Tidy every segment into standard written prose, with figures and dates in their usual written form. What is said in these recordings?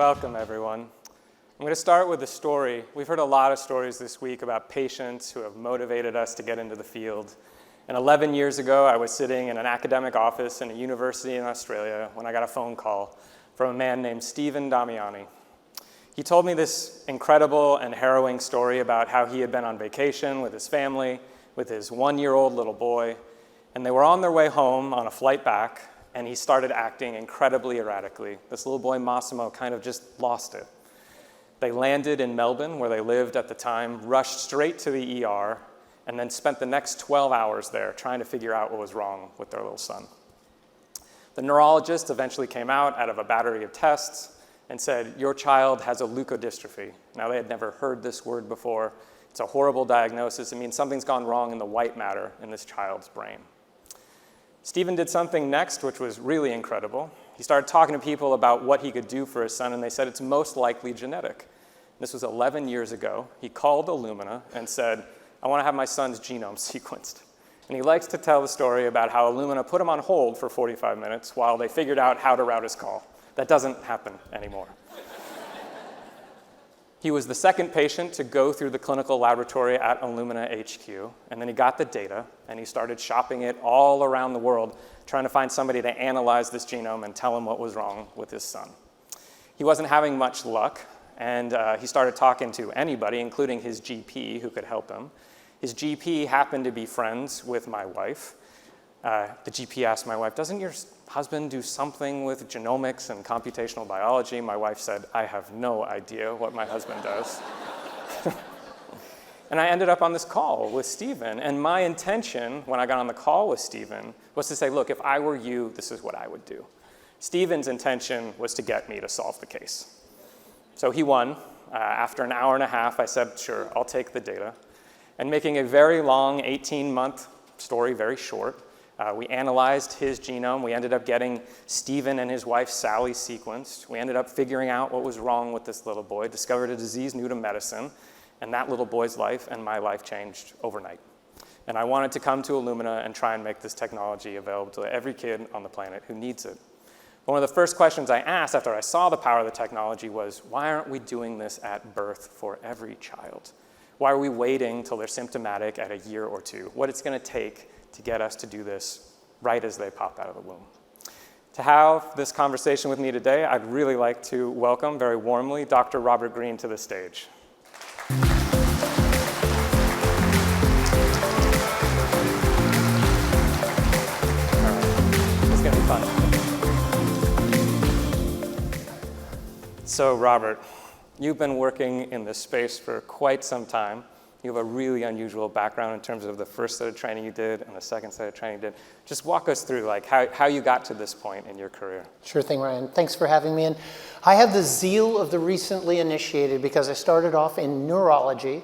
Welcome, everyone. I'm going to start with a story. We've heard a lot of stories this week about patients who have motivated us to get into the field. And 11 years ago, I was sitting in an academic office in a university in Australia when I got a phone call from a man named Stephen Damiani. He told me this incredible and harrowing story about how he had been on vacation with his family, with his one-year-old little boy, and they were on their way home on a flight back, and he started acting incredibly erratically. This little boy, Massimo, kind of just lost it. They landed in Melbourne, where they lived at the time, rushed straight to the ER, and then spent the next 12 hours there trying to figure out what was wrong with their little son. The neurologist eventually came out of a battery of tests and said, "Your child has a leukodystrophy." Now, they had never heard this word before. It's a horrible diagnosis. It means something's gone wrong in the white matter in this child's brain. Stephen did something next, which was really incredible. He started talking to people about what he could do for his son, and they said it's most likely genetic. This was 11 years ago. He called Illumina and said, "I want to have my son's genome sequenced." And he likes to tell the story about how Illumina put him on hold for 45 minutes while they figured out how to route his call. That doesn't happen anymore. He was the second patient to go through the clinical laboratory at Illumina HQ, and then he got the data, and he started shopping it all around the world, trying to find somebody to analyze this genome and tell him what was wrong with his son. He wasn't having much luck, and he started talking to anybody, including his GP, who could help him. His GP happened to be friends with my wife. The GP asked my wife, "Doesn't your husband do something with genomics and computational biology?" My wife said, "I have no idea what my husband does." And I ended up on this call with Stephen, and my intention when I got on the call with Stephen was to say, look, if I were you, this is what I would do. Stephen's intention was to get me to solve the case. So he won. After an hour and a half, I said, sure, I'll take the data. And making a very long 18-month story very short, we analyzed his genome. We ended up getting Stephen and his wife Sally sequenced. We ended up figuring out what was wrong with this little boy, discovered a disease new to medicine, and that little boy's life and my life changed overnight. And I wanted to come to Illumina and try and make this technology available to every kid on the planet who needs it. One of the first questions I asked after I saw the power of the technology was, why aren't we doing this at birth for every child? Why are we waiting till they're symptomatic at a year or two? What it's going to take to get us to do this right as they pop out of the womb. To have this conversation with me today, I'd really like to welcome very warmly Dr. Robert Green to the stage. All right, it's going to be fun. So, Robert, you've been working in this space for quite some time. You have a really unusual background in terms of the first set of training you did and the second set of training you did. Just walk us through how you got to this point in your career. Sure thing, Ryan. Thanks for having me. And I have the zeal of the recently initiated because I started off in neurology,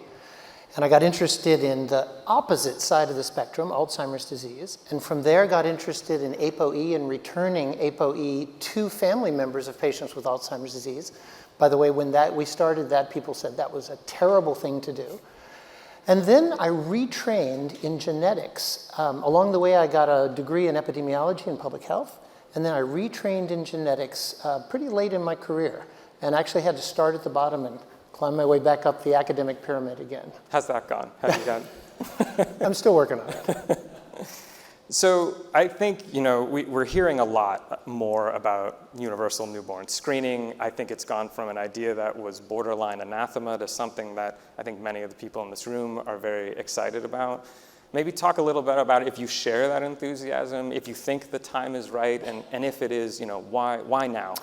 and I got interested in the opposite side of the spectrum, Alzheimer's disease. And from there, got interested in ApoE and returning ApoE to family members of patients with Alzheimer's disease. By the way, when we started that, people said that was a terrible thing to do. And then I retrained in genetics. Along the way, I got a degree in epidemiology and public health, and then I retrained in genetics pretty late in my career, and actually had to start at the bottom and climb my way back up the academic pyramid again. How's that gone? Have you done? I'm still working on it. So I think, we're hearing a lot more about universal newborn screening. I think it's gone from an idea that was borderline anathema to something that I think many of the people in this room are very excited about. Maybe talk a little bit about if you share that enthusiasm, if you think the time is right, and if it is, why now?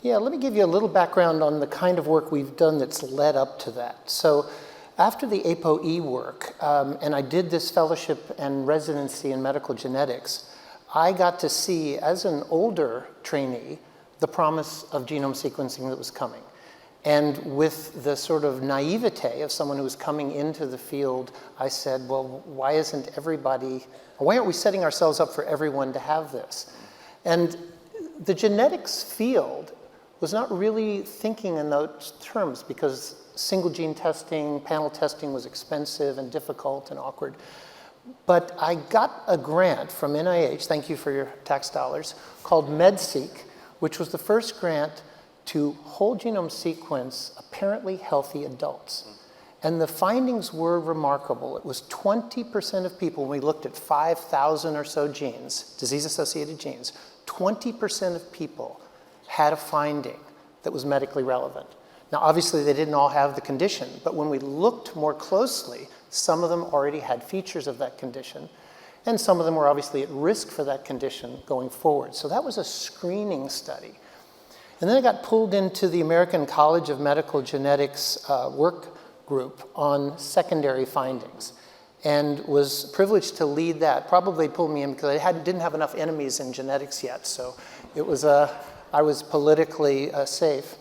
Yeah, let me give you a little background on the kind of work we've done that's led up to that. So after the ApoE work, and I did this fellowship and residency in medical genetics, I got to see, as an older trainee, the promise of genome sequencing that was coming. And with the sort of naivete of someone who was coming into the field, I said, well, why aren't we setting ourselves up for everyone to have this? And the genetics field was not really thinking in those terms because single gene testing, panel testing was expensive and difficult and awkward. But I got a grant from NIH, thank you for your tax dollars, called MedSeek, which was the first grant to whole genome sequence apparently healthy adults. And the findings were remarkable. It was 20% of people, when we looked at 5,000 or so genes, disease-associated genes, 20% of people had a finding that was medically relevant. Now, obviously, they didn't all have the condition, but when we looked more closely, some of them already had features of that condition, and some of them were obviously at risk for that condition going forward. So that was a screening study. And then I got pulled into the American College of Medical Genetics work group on secondary findings, and was privileged to lead that. Probably pulled me in because I didn't have enough enemies in genetics yet, so it was I was politically safe.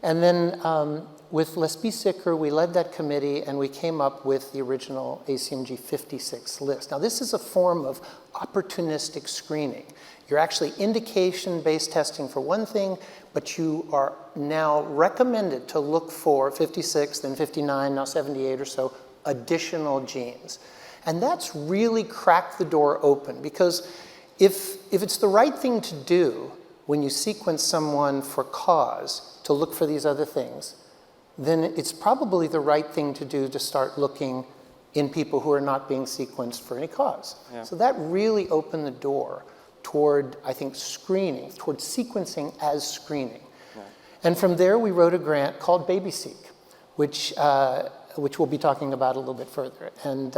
And then with Leslie Sicker, we led that committee, and we came up with the original ACMG 56 list. Now, this is a form of opportunistic screening. You're actually indication-based testing for one thing, but you are now recommended to look for 56, then 59, now 78 or so additional genes. And that's really cracked the door open, because if it's the right thing to do when you sequence someone for cause to look for these other things, then it's probably the right thing to do to start looking in people who are not being sequenced for any cause. Yeah. So that really opened the door toward, I think, screening, toward sequencing as screening. Yeah. And from there, we wrote a grant called BabySeq, which we'll be talking about a little bit further. And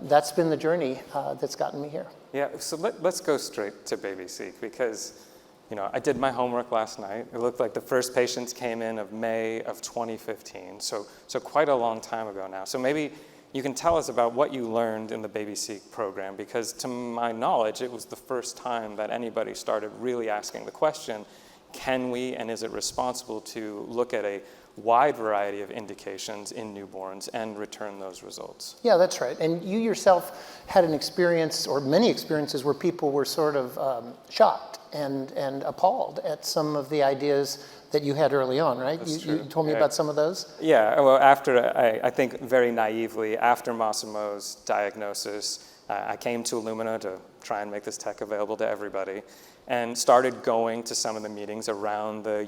that's been the journey that's gotten me here. Yeah, so let's go straight to BabySeq, because I did my homework last night. It looked like the first patients came in of May of 2015, so quite a long time ago now. So maybe you can tell us about what you learned in the BabySeq program, because to my knowledge, it was the first time that anybody started really asking the question, can we and is it responsible to look at a wide variety of indications in newborns and return those results? Yeah, that's right. And you yourself had an experience, or many experiences, where people were sort of shocked and appalled at some of the ideas that you had early on, right? You told me about some of those? Yeah, well, after, I think very naively, after Massimo's diagnosis, I came to Illumina to try and make this tech available to everybody, and started going to some of the meetings around the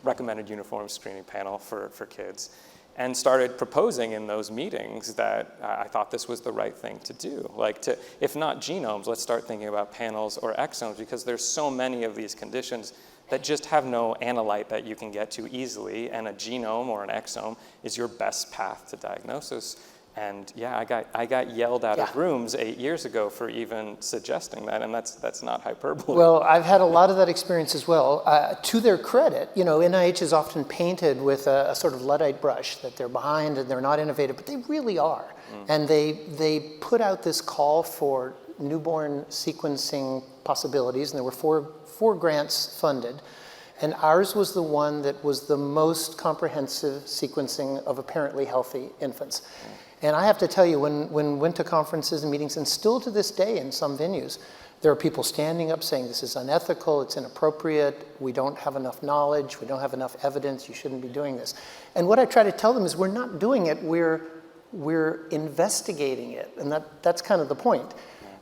recommended uniform screening panel for kids, and started proposing in those meetings that I thought this was the right thing to do. Like, if not genomes, let's start thinking about panels or exomes, because there's so many of these conditions that just have no analyte that you can get to easily, and a genome or an exome is your best path to diagnosis. And yeah, I got yelled out of rooms 8 years ago for even suggesting that, and that's not hyperbole. Well, I've had a lot of that experience as well. To their credit, NIH is often painted with a sort of Luddite brush, that they're behind and they're not innovative, but they really are. And they put out this call for newborn sequencing possibilities, and there were four grants funded. And ours was the one that was the most comprehensive sequencing of apparently healthy infants. And I have to tell you, when we went to conferences and meetings, and still to this day in some venues, there are people standing up saying this is unethical, it's inappropriate, we don't have enough knowledge, we don't have enough evidence, you shouldn't be doing this. And what I try to tell them is we're not doing it, we're investigating it, and that's kind of the point.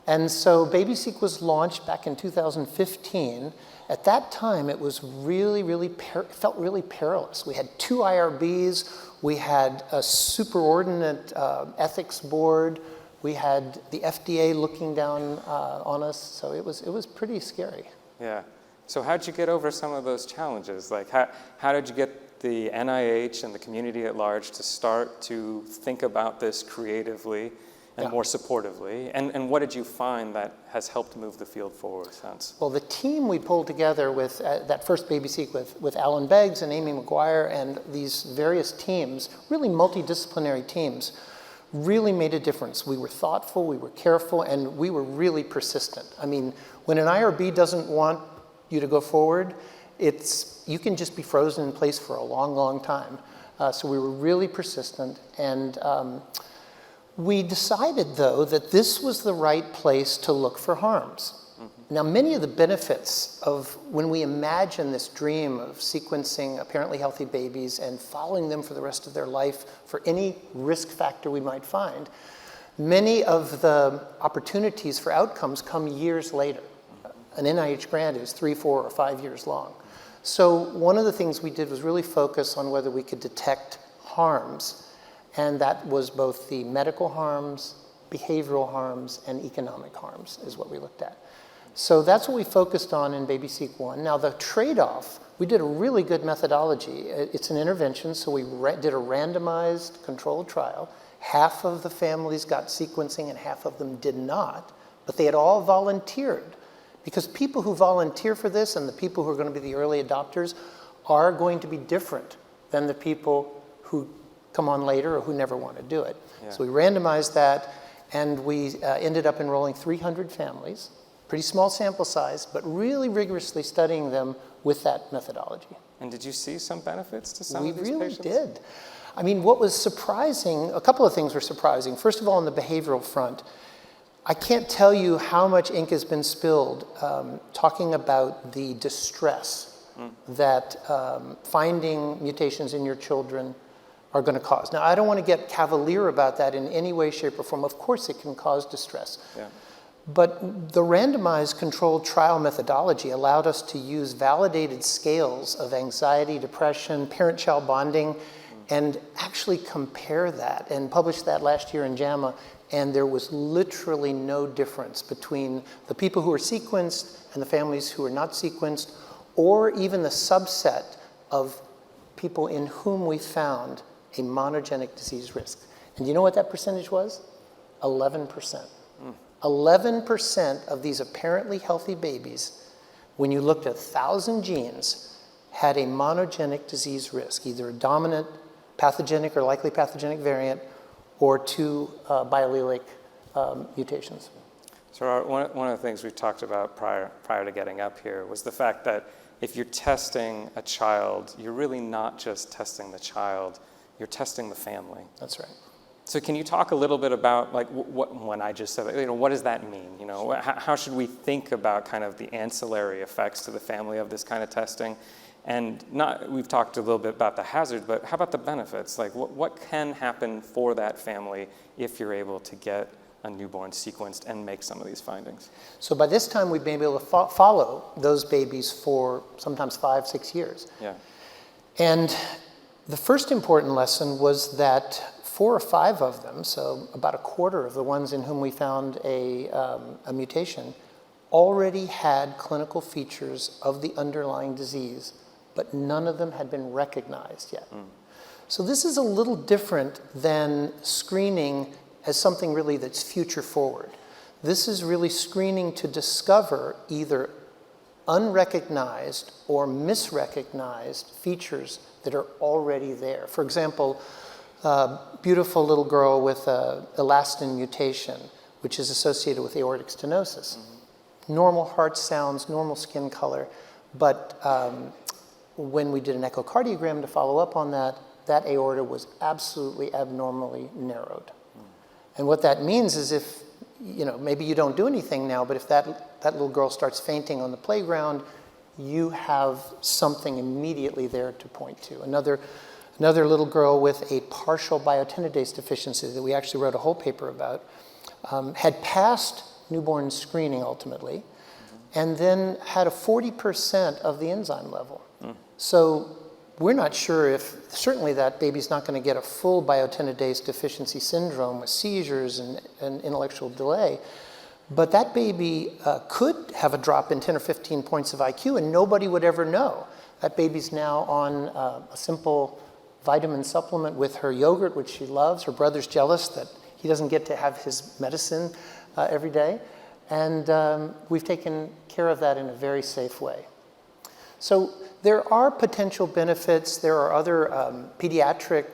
And so BabySeq was launched back in 2015. At that time, it was felt really perilous. We had 2 IRBs, we had a superordinate ethics board, we had the FDA looking down on us, so it was pretty scary. Yeah. So how'd you get over some of those challenges? Like, how did you get the NIH and the community at large to start to think about this creatively and more supportively? And what did you find that has helped move the field forward since? Well, the team we pulled together with that first BabySeq with Alan Beggs and Amy McGuire and these various teams, really multidisciplinary teams, really made a difference. We were thoughtful, we were careful, and we were really persistent. I mean, when an IRB doesn't want you to go forward, you can just be frozen in place for a long, long time. So we were really persistent, and we decided, though, that this was the right place to look for harms. Mm-hmm. Now, many of the benefits of when we imagine this dream of sequencing apparently healthy babies and following them for the rest of their life for any risk factor we might find, many of the opportunities for outcomes come years later. An NIH grant is 3, 4, or 5 years long. So one of the things we did was really focus on whether we could detect harms, and that was both the medical harms, behavioral harms, and economic harms is what we looked at. So that's what we focused on in BabySeq-1. Now the trade-off, we did a really good methodology. It's an intervention, so we did a randomized controlled trial. Half of the families got sequencing and half of them did not, but they had all volunteered. Because people who volunteer for this and the people who are going to be the early adopters are going to be different than the people who come on later or who never want to do it. Yeah. So we randomized that, and we ended up enrolling 300 families, pretty small sample size, but really rigorously studying them with that methodology. And did you see some benefits to some of these patients? We really did. I mean, what was surprising, a couple of things were surprising. First of all, on the behavioral front, I can't tell you how much ink has been spilled talking about the distress that finding mutations in your children are going to cause. Now, I don't want to get cavalier about that in any way, shape, or form. Of course, it can cause distress. Yeah. But the randomized controlled trial methodology allowed us to use validated scales of anxiety, depression, parent-child bonding, and actually compare that and publish that last year in JAMA. And there was literally no difference between the people who were sequenced and the families who were not sequenced, or even the subset of people in whom we found a monogenic disease risk. And you know what that percentage was? 11%. 11% of these apparently healthy babies, when you looked at 1,000 genes, had a monogenic disease risk, either a dominant pathogenic or likely pathogenic variant, or two biallelic mutations. So one of the things we talked about prior to getting up here was the fact that if you're testing a child, you're really not just testing the child, you're testing the family. That's right. So can you talk a little bit about, like, when I just said, what does that mean? How should we think about kind of the ancillary effects to the family of this kind of testing? And we've talked a little bit about the hazard, but how about the benefits? Like, what can happen for that family if you're able to get a newborn sequenced and make some of these findings? So by this time, we've been able to follow those babies for sometimes 5-6 years. Yeah. And the first important lesson was that 4 or 5 of them, so about a quarter of the ones in whom we found a mutation, already had clinical features of the underlying disease, but none of them had been recognized yet. So this is a little different than screening as something really that's future forward. This is really screening to discover either unrecognized or misrecognized features that are already there. For example, a beautiful little girl with a elastin mutation, which is associated with aortic stenosis. Normal heart sounds, normal skin color, but when we did an echocardiogram to follow up on that, that aorta was absolutely abnormally narrowed. And what that means is if, maybe you don't do anything now, but if that little girl starts fainting on the playground, you have something immediately there to point to. Another little girl with a partial biotinidase deficiency that we actually wrote a whole paper about had passed newborn screening ultimately, and then had a 40% of the enzyme level. So we're not sure if, certainly that baby's not going to get a full biotinidase deficiency syndrome with seizures and intellectual delay, but that baby could have a drop in 10 or 15 points of IQ and nobody would ever know. That baby's now on a simple vitamin supplement with her yogurt, which she loves. Her brother's jealous that he doesn't get to have his medicine every day. And we've taken care of that in a very safe way. So there are potential benefits. There are other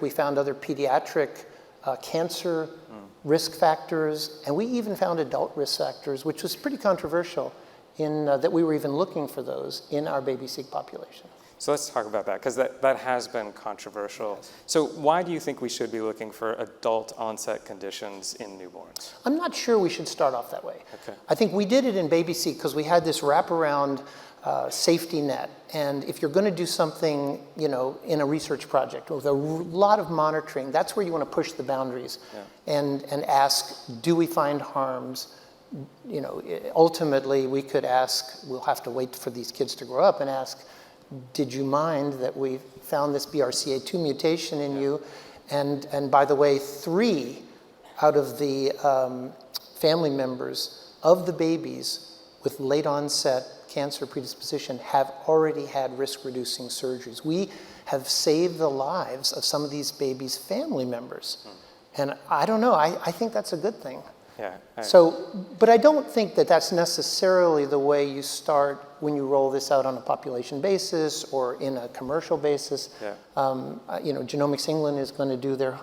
we found other pediatric cancer risk factors, and we even found adult risk factors, which was pretty controversial in that we were even looking for those in our BabySeq population. So let's talk about that, because that has been controversial. So why do you think we should be looking for adult onset conditions in newborns? I'm not sure we should start off that way. Okay. I think we did it in BabySeq because we had this wraparound safety net. And if you're going to do something, in a research project with a lot of monitoring, that's where you want to push the boundaries and ask, do we find harms? Ultimately we could ask, we'll have to wait for these kids to grow up and ask, did you mind that we found this BRCA2 mutation in you? And by the way, 3 out of the family members of the babies with late onset cancer predisposition have already had risk-reducing surgeries. We have saved the lives of some of these babies' family members. And I don't know, I think that's a good thing. Yeah. But I don't think that that's necessarily the way you start when you roll this out on a population basis or in a commercial basis. Yeah. Genomics England is going to do their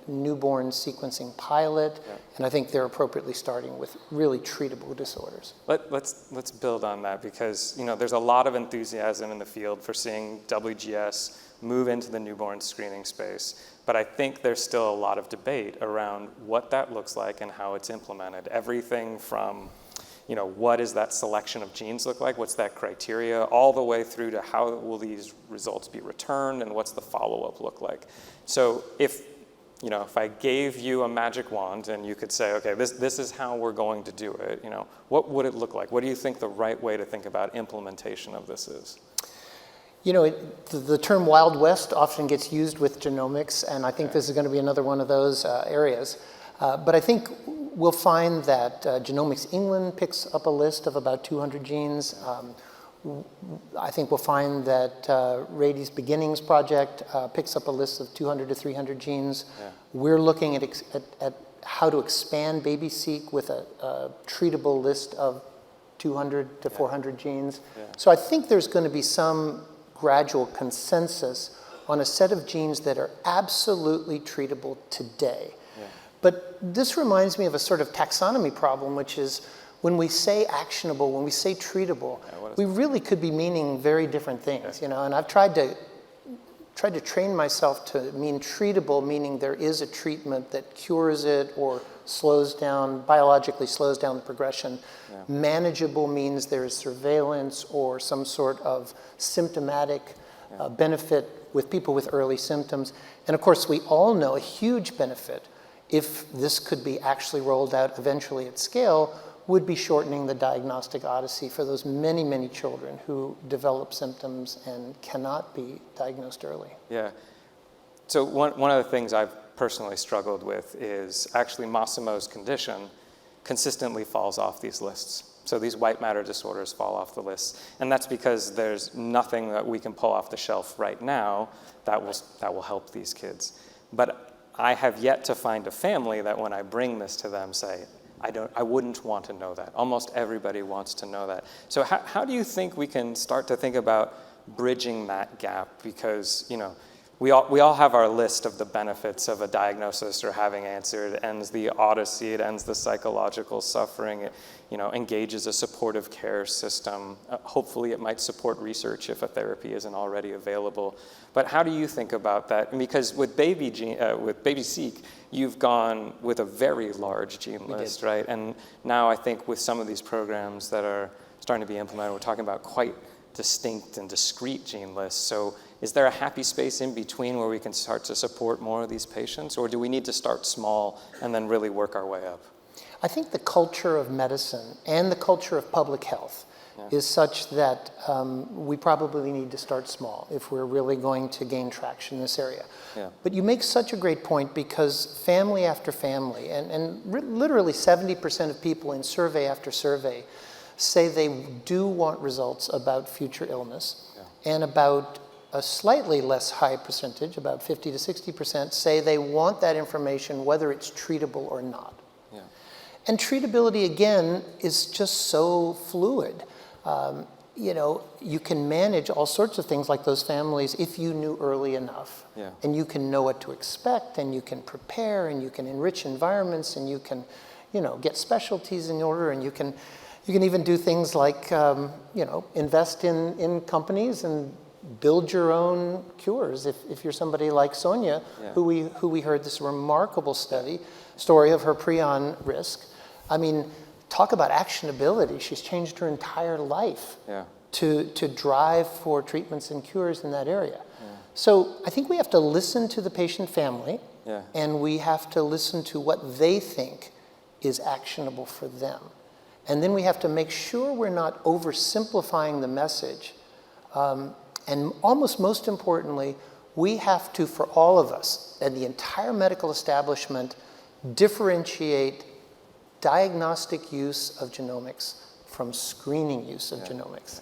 newborn sequencing pilot, and I think they're appropriately starting with really treatable disorders. Let's build on that, because there's a lot of enthusiasm in the field for seeing WGS move into the newborn screening space. But I think there's still a lot of debate around what that looks like and how it's implemented. Everything from, what does that selection of genes look like? What's that criteria? All the way through to how will these results be returned and what's the follow-up look like? So if I gave you a magic wand and you could say, okay, this is how we're going to do it, what would it look like? What do you think the right way to think about implementation of this is? The term Wild West often gets used with genomics, and I think this is going to be another one of those areas. But I think we'll find that Genomics England picks up a list of about 200 genes. I think we'll find that Rady's Beginnings Project picks up a list of 200 to 300 genes. Yeah. We're looking at how to expand BabySeq with a treatable list of 200 to 400 genes. Yeah. So I think there's going to be some gradual consensus on a set of genes that are absolutely treatable today. Yeah. But this reminds me of a sort of taxonomy problem, which is when we say actionable, when we say treatable, we really could be meaning very different things, And I've tried to train myself to mean treatable, meaning there is a treatment that cures it or biologically slows down the progression. Yeah. Manageable means there is surveillance or some sort of symptomatic benefit with people with early symptoms. And of course, we all know a huge benefit, if this could be actually rolled out eventually at scale, would be shortening the diagnostic odyssey for those many, many children who develop symptoms and cannot be diagnosed early. Yeah. So one of the things I've personally struggled with is actually Massimo's condition consistently falls off these lists. So these white matter disorders fall off the list. And that's because there's nothing that we can pull off the shelf right now that will help these kids. But I have yet to find a family that when I bring this to them say, I wouldn't want to know that. Almost everybody wants to know that. So how do you think we can start to think about bridging that gap? Because, we all have our list of the benefits of a diagnosis or having answered. It ends the odyssey, it ends the psychological suffering, it engages a supportive care system. Hopefully it might support research if a therapy isn't already available. But how do you think about that? Because with BabySeq, you've gone with a very large gene list, right? And now I think with some of these programs that are starting to be implemented, we're talking about quite distinct and discrete gene lists. So is there a happy space in between where we can start to support more of these patients, or do we need to start small and then really work our way up? I think the culture of medicine and the culture of public health is such that we probably need to start small if we're really going to gain traction in this area. Yeah. But you make such a great point, because family after family, and literally 70% of people in survey after survey say they do want results about future illness, and about a slightly less high percentage, about 50 to 60%, say they want that information whether it's treatable or not. Yeah. And treatability, again, is just so fluid. You can manage all sorts of things like those families if you knew early enough. Yeah. And you can know what to expect, and you can prepare, and you can enrich environments, and you can, get specialties in order, and you can even do things like, invest in companies and build your own cures. If you're somebody like Sonia, who we heard this remarkable story of her prion risk. I mean, talk about actionability. She's changed her entire life to drive for treatments and cures in that area. Yeah. So I think we have to listen to the patient family, and we have to listen to what they think is actionable for them. And then we have to make sure we're not oversimplifying the message. And almost most importantly, we have to, for all of us, and the entire medical establishment, differentiate diagnostic use of genomics from screening use of genomics.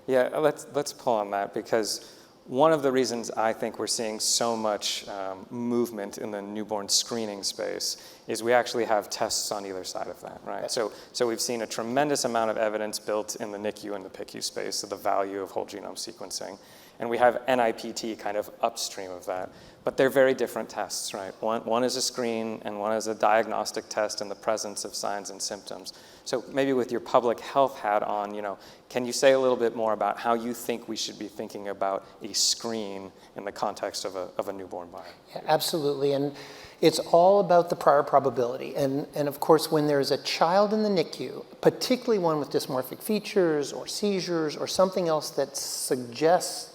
Yeah, let's pull on that, because one of the reasons I think we're seeing so much movement in the newborn screening space is we actually have tests on either side of that, right? So we've seen a tremendous amount of evidence built in the NICU and the PICU space of the value of whole genome sequencing. And we have NIPT kind of upstream of that. But they're very different tests, right? One is a screen and one is a diagnostic test in the presence of signs and symptoms. So maybe with your public health hat on, can you say a little bit more about how you think we should be thinking about a screen in the context of a newborn bio? Yeah, absolutely, and it's all about the prior probability. And of course, when there's a child in the NICU, particularly one with dysmorphic features or seizures or something else that suggests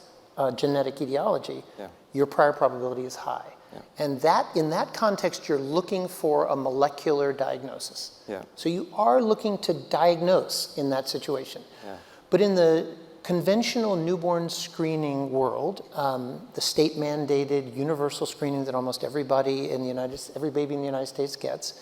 genetic etiology, your prior probability is high. And in that context, you're looking for a molecular diagnosis. So you are looking to diagnose in that situation. But in the conventional newborn screening world, the state-mandated universal screening that almost every baby in the United States gets,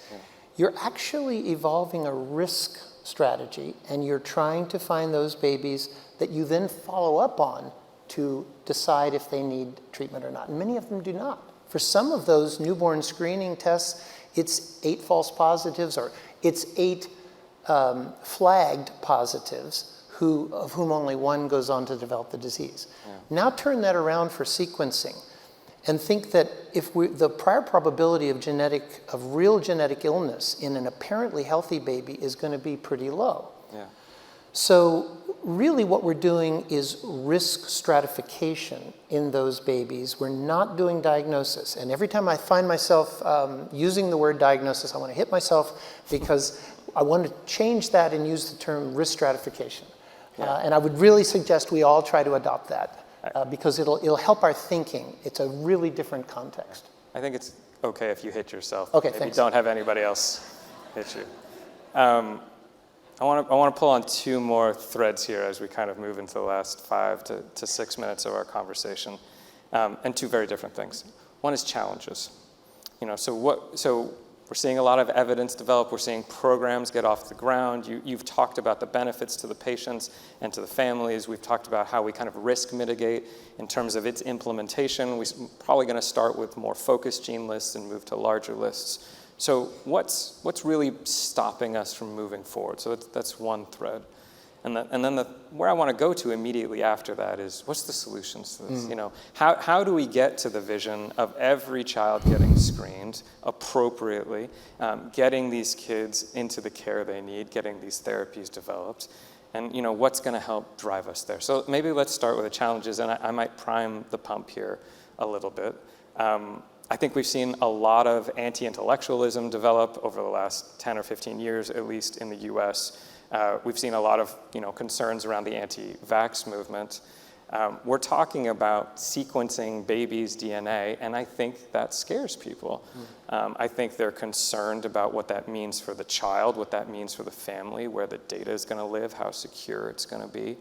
you're actually evolving a risk strategy, and you're trying to find those babies that you then follow up on to decide if they need treatment or not. And many of them do not. For some of those newborn screening tests, it's 8 false positives, or it's 8 flagged positives, of whom only 1 goes on to develop the disease. Now turn that around for sequencing and think that if the prior probability of real genetic illness in an apparently healthy baby is going to be pretty low. So really what we're doing is risk stratification in those babies. We're not doing diagnosis. And every time I find myself using the word diagnosis, I want to hit myself, because I want to change that and use the term risk stratification. And I would really suggest we all try to adopt that, because it'll help our thinking. It's a really different context. I think it's okay if you hit yourself. Okay, Maybe thanks. Don't have anybody else hit you. I want to pull on 2 more threads here as we kind of move into the last 5 to 6 minutes of our conversation, and 2 very different things. One is challenges. So we're seeing a lot of evidence develop. We're seeing programs get off the ground. You've talked about the benefits to the patients and to the families. We've talked about how we kind of risk mitigate in terms of its implementation. We're probably going to start with more focused gene lists and move to larger lists. So what's really stopping us from moving forward? So that's one thread. And then where I want to go to immediately after that is, what's the solutions to this? How do we get to the vision of every child getting screened appropriately, getting these kids into the care they need, getting these therapies developed, and what's going to help drive us there? So maybe let's start with the challenges, and I might prime the pump here a little bit. I think we've seen a lot of anti-intellectualism develop over the last 10 or 15 years, at least in the US. We've seen a lot of concerns around the anti-vax movement. We're talking about sequencing babies' DNA, and I think that scares people. I think they're concerned about what that means for the child, what that means for the family, where the data is going to live, how secure it's going to be.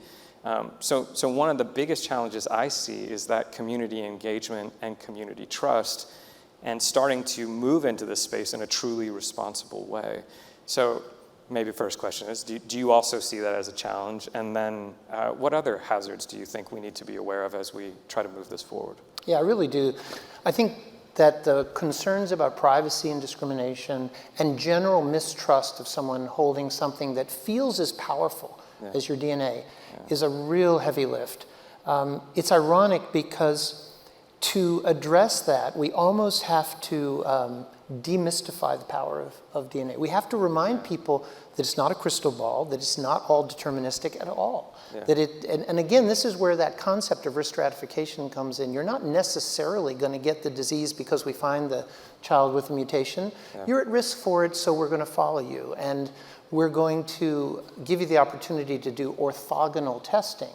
So one of the biggest challenges I see is that community engagement and community trust, and starting to move into this space in a truly responsible way. So maybe first question is, do you also see that as a challenge? And then what other hazards do you think we need to be aware of as we try to move this forward? Yeah, I really do. I think that the concerns about privacy and discrimination and general mistrust of someone holding something that feels as powerful as your DNA is a real heavy lift. It's ironic because to address that, we almost have to demystify the power of DNA. We have to remind people that it's not a crystal ball, that it's not all deterministic at all. That and again, this is where that concept of risk stratification comes in. You're not necessarily going to get the disease because we find the child with a mutation. You're at risk for it, so we're going to follow you. And we're going to give you the opportunity to do orthogonal testing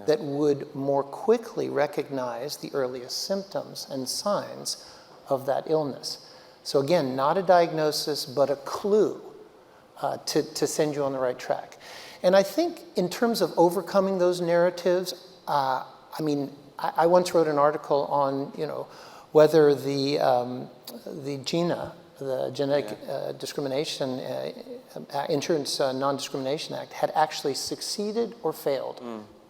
that would more quickly recognize the earliest symptoms and signs of that illness. So again, not a diagnosis, but a clue to send you on the right track. And I think in terms of overcoming those narratives, I I mean, I once wrote an article on, whether the GINA, the Genetic Discrimination Insurance Non-Discrimination Act, had actually succeeded or failed.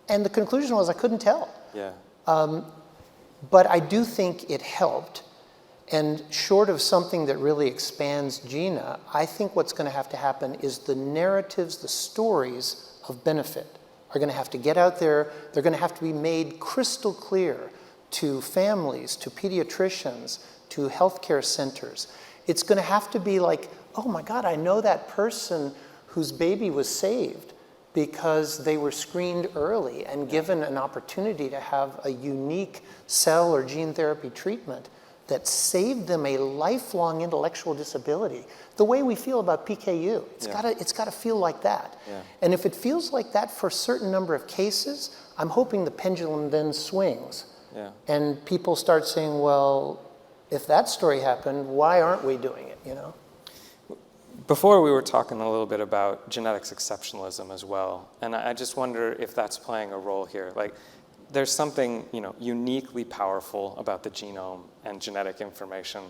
And the conclusion was I couldn't tell. Yeah. But I do think it helped. And short of something that really expands GINA, I think what's going to have to happen is the narratives, the stories of benefit are going to have to get out there. They're going to have to be made crystal clear to families, to pediatricians, to healthcare centers. It's going to have to be like, oh my God, I know that person whose baby was saved because they were screened early and given an opportunity to have a unique cell or gene therapy treatment that saved them a lifelong intellectual disability. The way we feel about PKU, it's got to feel like that. Yeah. And if it feels like that for a certain number of cases, I'm hoping the pendulum then swings. Yeah. And people start saying, well, if that story happened, why aren't we doing it, Before we were talking a little bit about genetics exceptionalism as well, and I just wonder if that's playing a role here. Like, there's something, uniquely powerful about the genome and genetic information,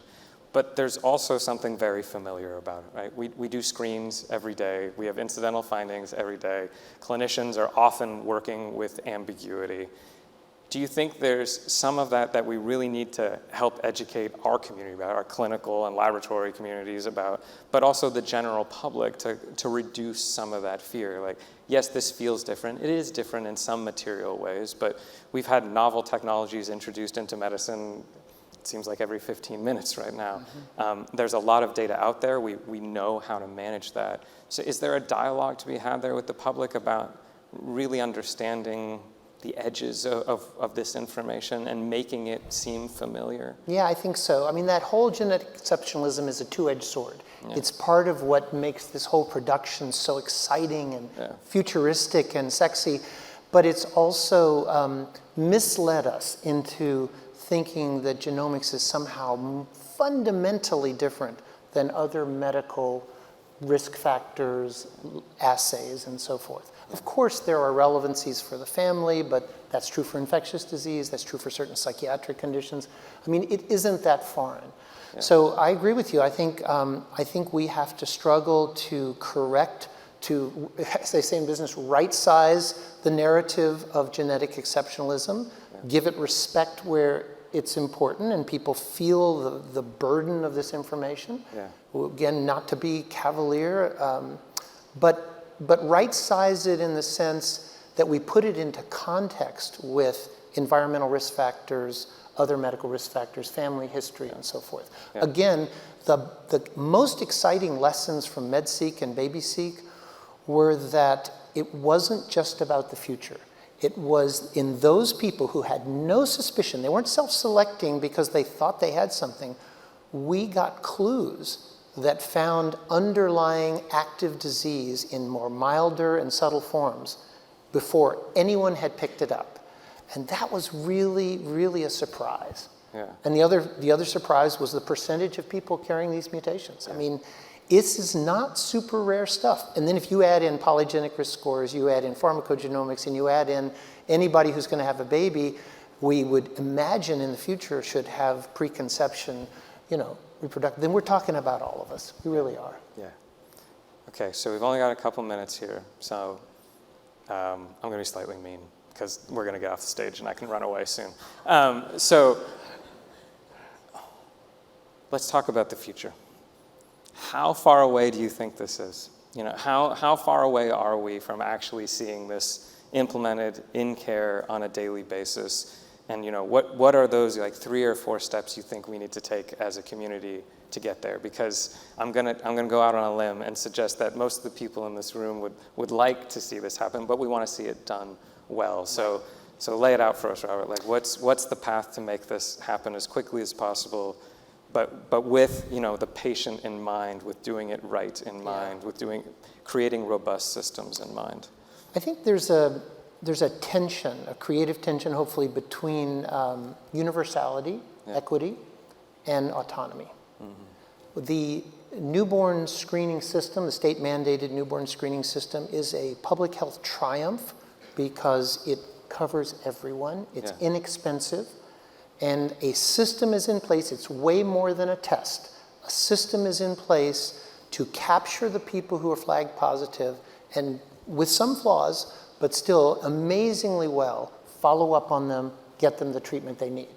but there's also something very familiar about it, right? We do screens every day. We have incidental findings every day. Clinicians are often working with ambiguity. Do you think there's some of that we really need to help educate our community about, our clinical and laboratory communities about, but also the general public to reduce some of that fear? Like, yes, this feels different. It is different in some material ways, but we've had novel technologies introduced into medicine, it seems like every 15 minutes right now. There's a lot of data out there. We know how to manage that. So is there a dialogue to be had there with the public about really understanding the edges of this information and making it seem familiar? Yeah, I think so. I mean, that whole genetic exceptionalism is a two-edged sword. Yeah. It's part of what makes this whole production so exciting and futuristic and sexy, but it's also misled us into thinking that genomics is somehow fundamentally different than other medical risk factors, assays, and so forth. Of course, there are relevancies for the family, but that's true for infectious disease, that's true for certain psychiatric conditions. I mean, it isn't that foreign. Yeah. So I agree with you. I think we have to struggle to correct, to, as they say in business, right-size the narrative of genetic exceptionalism, give it respect where it's important and people feel the burden of this information. Again, not to be cavalier, but right-size it in the sense that we put it into context with environmental risk factors, other medical risk factors, family history, and so forth. Again, the most exciting lessons from MedSeq and BabySeq were that it wasn't just about the future. It was in those people who had no suspicion, they weren't self-selecting because they thought they had something, we got clues that found underlying active disease in more milder and subtle forms before anyone had picked it up. And that was really, really a surprise. And the other surprise was the percentage of people carrying these mutations. I mean, this is not super rare stuff. And then if you add in polygenic risk scores, you add in pharmacogenomics, and you add in anybody who's going to have a baby, we would imagine in the future should have preconception, reproductive. Then we're talking about all of us. We really are. Yeah. Okay, so we've only got a couple minutes here. So I'm going to be slightly mean because we're going to get off the stage and I can run away soon. So let's talk about the future. How far away do you think this is? How far away are we from actually seeing this implemented in care on a daily basis? And what are those 3 or 4 steps you think we need to take as a community to get there? Because I'm gonna go out on a limb and suggest that most of the people in this room would like to see this happen, but we want to see it done well. So lay it out for us, Robert. Like, what's the path to make this happen as quickly as possible? But with the patient in mind, with doing it right in mind, with creating robust systems in mind. I think there's a tension, a creative tension, hopefully, between universality, equity, and autonomy. The newborn screening system, the state-mandated newborn screening system, is a public health triumph because it covers everyone. It's inexpensive. And a system is in place. It's way more than a test. A system is in place to capture the people who are flagged positive and with some flaws, but still amazingly well, follow up on them, get them the treatment they need.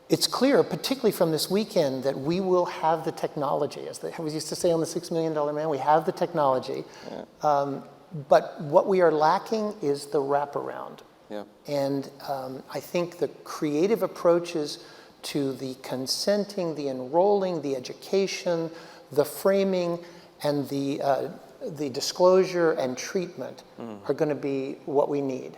It's clear, particularly from this weekend, that we will have the technology. As we used to say on the $6 Million Man, we have the technology. But what we are lacking is the wraparound. And I think the creative approaches to the consenting, the enrolling, the education, the framing, and the disclosure and treatment are going to be what we need.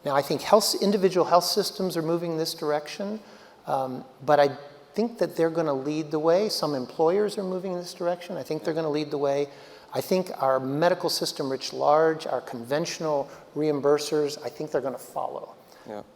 Now, I think individual health systems are moving this direction, but I think that they're going to lead the way. Some employers are moving in this direction. I think they're going to lead the way. I think our medical system writ large, our conventional reimbursers, I think they're going to follow.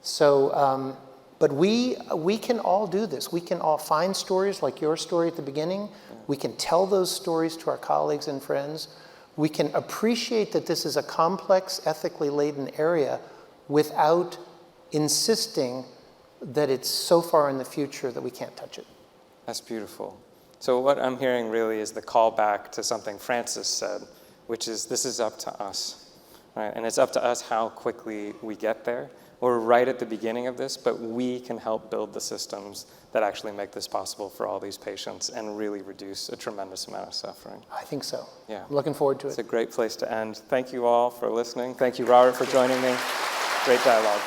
So, but we can all do this. We can all find stories like your story at the beginning. We can tell those stories to our colleagues and friends. We can appreciate that this is a complex, ethically laden area without insisting that it's so far in the future that we can't touch it. That's beautiful. So what I'm hearing really is the call back to something Francis said, which is this is up to us, right? And it's up to us how quickly we get there. We're right at the beginning of this, but we can help build the systems that actually make this possible for all these patients and really reduce a tremendous amount of suffering. I think so. Yeah. I'm looking forward to it. It's a great place to end. Thank you all for listening. Thank you, Robert, for joining me. Great dialogue.